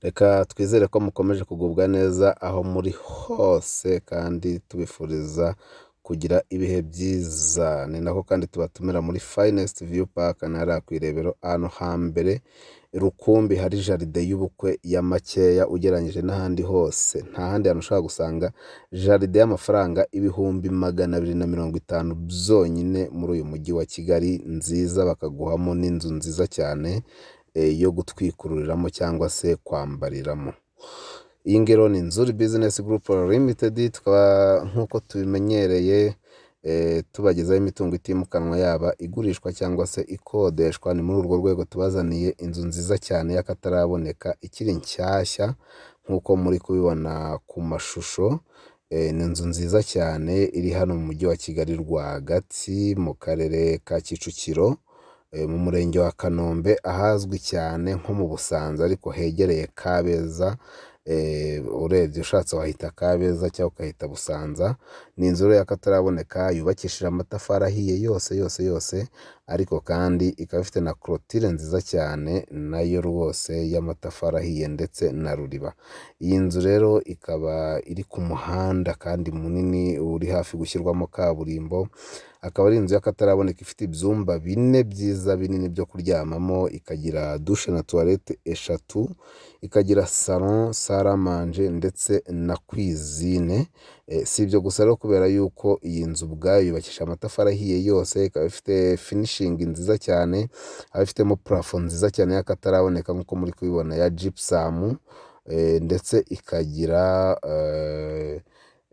Reka twizere ko mukomeje kugubwa neza aho muri hose kandi tubifuriza kugira ibihe byiza. Ni nako kandi tubatumira muri Finest View Park hariya ku Irebero, ahantu hambere rukumbi hari jaride y'ubukwe ya makeya ugereranyije n'ahandi hose. Nta handi hantu ushobora gusanga jaride y'amafaranga ibihumbi 250 byonyine muri uyu mujyi wa Kigali nziza, bakaguhamo n'inzu nziza cyane yo gutwikururiramo cyangwa se kwambariramo. Iyi ngero ni Nzuri Business Group Limited, tukaba nk'uko tubimenyereye tubagezaho imitungo itimukanwa yaba igurishwa cyangwa se ikodeshwa. Ni muri urwo rwego tubazaniye inzu nziza cyane y'akataraboneka ikiri nshyashya nk'uko muri kubibona ku mashusho. Ni inzu nziza cyane iri hano mu mujyi wa Kigali rwagati mu karere ka Kicukiro, mu murenge wa Kanombe, ahazwi cyane nko mu Busanza ariko hegereye Kabeza. Urebye ushatse wahita Kabeza cyangwa ukahita Busanza. Ni inzu y'akataraboneka yubakishije amatafari ahiye yose, ariko kandi ikaba ifite na clôture nziza cyane nayo rwose y'amatafari ahiye ndetse na ruriba. Iyi nzu rero ikaba iri ku muhanda kandi munini uri hafi gushyirwamo kaburimbo. Akaba ari inzu y'akataraboneka ifite ibyumba 4 byiza binini byo kuryamamo, ikagira douche na toilette 3, ikagira salon, salle à manger ndetse na cuisine. Si ibyo gusa rero, kubera yuko iyi nzu ubwayo yubakisha amatafari ahiye yose, ikaba ifite finishing nziza cyane, ikaba ifitemo plafond nziza cyane y'akataraboneka nk'uko muri kubibona ya gypsum, ndetse ikagira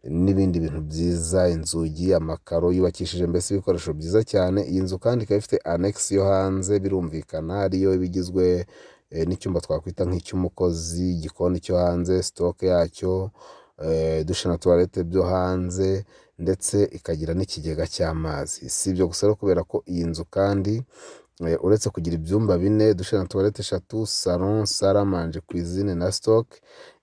n'ibindi bintu byiza, inzugi, amakaro, yubakishije mbese ibikoresho byiza cyane. Iyi nzu kandi ikaba ifite annex yo hanze, birumvikana ariyo bigizwe n'icyumba twakwita nk'icy'umukozi, igikoni cyo hanze, stock yacyo, douche na toilette byo hanze, ndetse ikagira n'ikigega cy'amazi. Si ibyo gusa rero, kubera ko iyi nzu kandi uretse kugira ibyumba 4, douche na toilette 3, salon, salle à manger, cuisine na stock,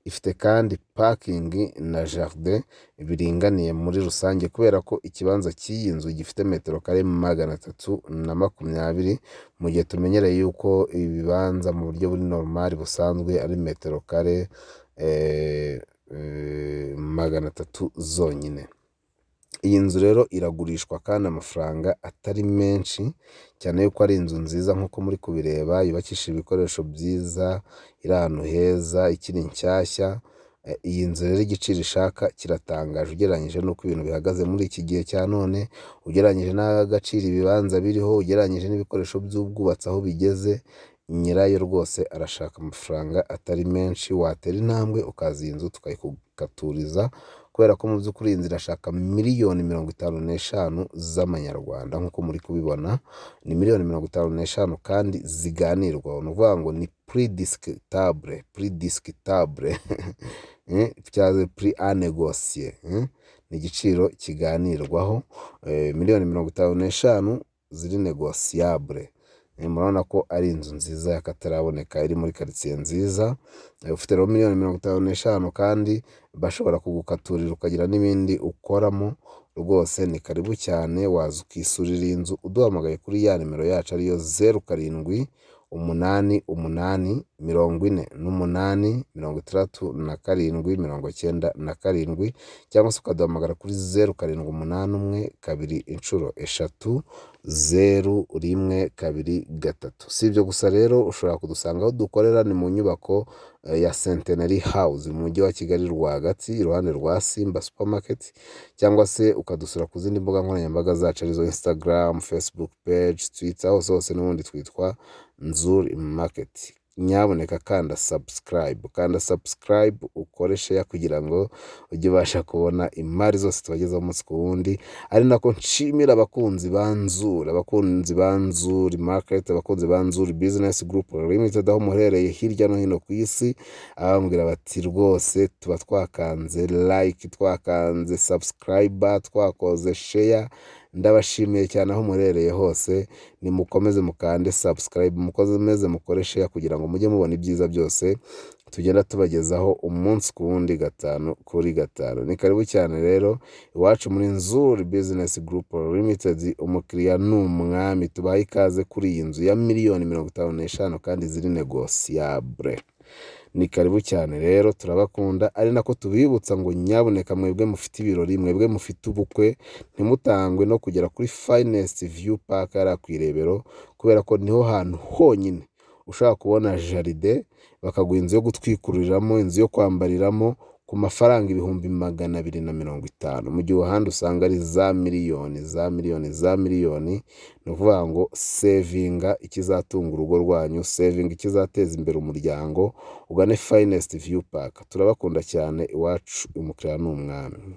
ifite kandi parking na jardin biringaniye muri rusange, kubera ko ikibanza cy'iyi nzu gifite metero kare 320, mu gihe tumenyereye yuko ibibanza mu buryo buri normal busanzwe ari metero kare 300 zonyine. Iyi nzu rero iragurishwa kandi amafaranga atari menshi cyane, yuko ari inzu nziza nk'uko muri kubireba, yubakishije ibikoresho byiza, iri ahantu heza, ikiri nshyashya. Iyi nzu rero igiciro ishaka kiratangaje ugereranyije n'uko ibintu bihagaze muri iki gihe cya none, ugereranyije n'agaciro ibibanza biriho, ugereranyije n'ibikoresho by'ubwubatsi aho bigeze. Nyirayo rwose arashaka amafaranga atari menshi. Watera intambwe ukaza iyi nzu tukayikukaturiza, kubera ko mu by'ukuri iyi nzu irashaka miliyoni 55 z'amanyarwanda nk'uko muri kubibona. Ni miliyoni 55 kandi ziganirwaho, ni ukuvuga ngo ni prix discutable cyangwa prix à négocier. Ni igiciro kiganirwaho, miliyoni 55 ziri negociable. Murabona ko ari inzu nziza y'akataraboneka iri muri quartier nziza. Ufite rero miliyoni 55 kandi bashobora kugukaturira ukagira n'ibindi ukoramo. Rwose ni karibu cyane, waza ukisurira iyi nzu uduhamagaye kuri ya nimero yacu ariyo 0788 48 67 cyangwa se ukaduhamagara kuri 0781 2 Si ibyo gusa rero, ushobora kudusanga aho dukorera ni mu nyubako ya Centenary House mu mujyi wa Kigali rwagati, iruhande rwa Simba Supermarket, cyangwa se ukadusura ku zindi mbuga nkoranyambaga zacu arizo Instagram, Facebook page, Twitter, hose n'ubundi twitwa Nzuri Market. Nyaboneka kanda subscribe ukore share kugira ngo ujye ubasha kubona imari zose tubagezaho umunsi ku wundi. Ari nako nshimira abakunzi ba Nzuri Market, abakunzi ba Nzuri Business Group Limited aho muherereye hirya no hino ku isi, abambwira bati rwose tuba twakanze like, twakanze subscriber, twakoze share. Ndabashimiye cyane aho muherereye hose. Nimukomeze mukande subscribe, mukomeze mukore share kugira ngo mujye mubona ibyiza byose tugenda tubagezaho umunsi ku wundi 5 kuri 5. Ni karibu cyane rero iwacu muri Nzuri Business Group Limited. Umukiriya n'umwami, tubaye ikaze kuri iyi nzu ya miliyoni 55 kandi ziri negociable. ni karibu cyane rero, turabakunda, ari nako tubibutsa ngo nyabuneka mwebwe mufite ibirori, mwebwe mufite ubukwe, ntimutangwe no kugera kuri Finest View Park hariya ku Irebero, kubera ko niho hantu honyine ushaka kubona jaride, bakaguha inzu yo gutwikururiramo, inzu yo kwambariramo ku mafaranga 250,000, mu gihe ahandi usanga ari za miliyoni. Ni ukuvuga ngo sevinga ikizatunga urugo rwanyu, sevinga ikizateza imbere umuryango, ugane Finest View Park. Turabakunda cyane, iwacu umukiriya ni umwami.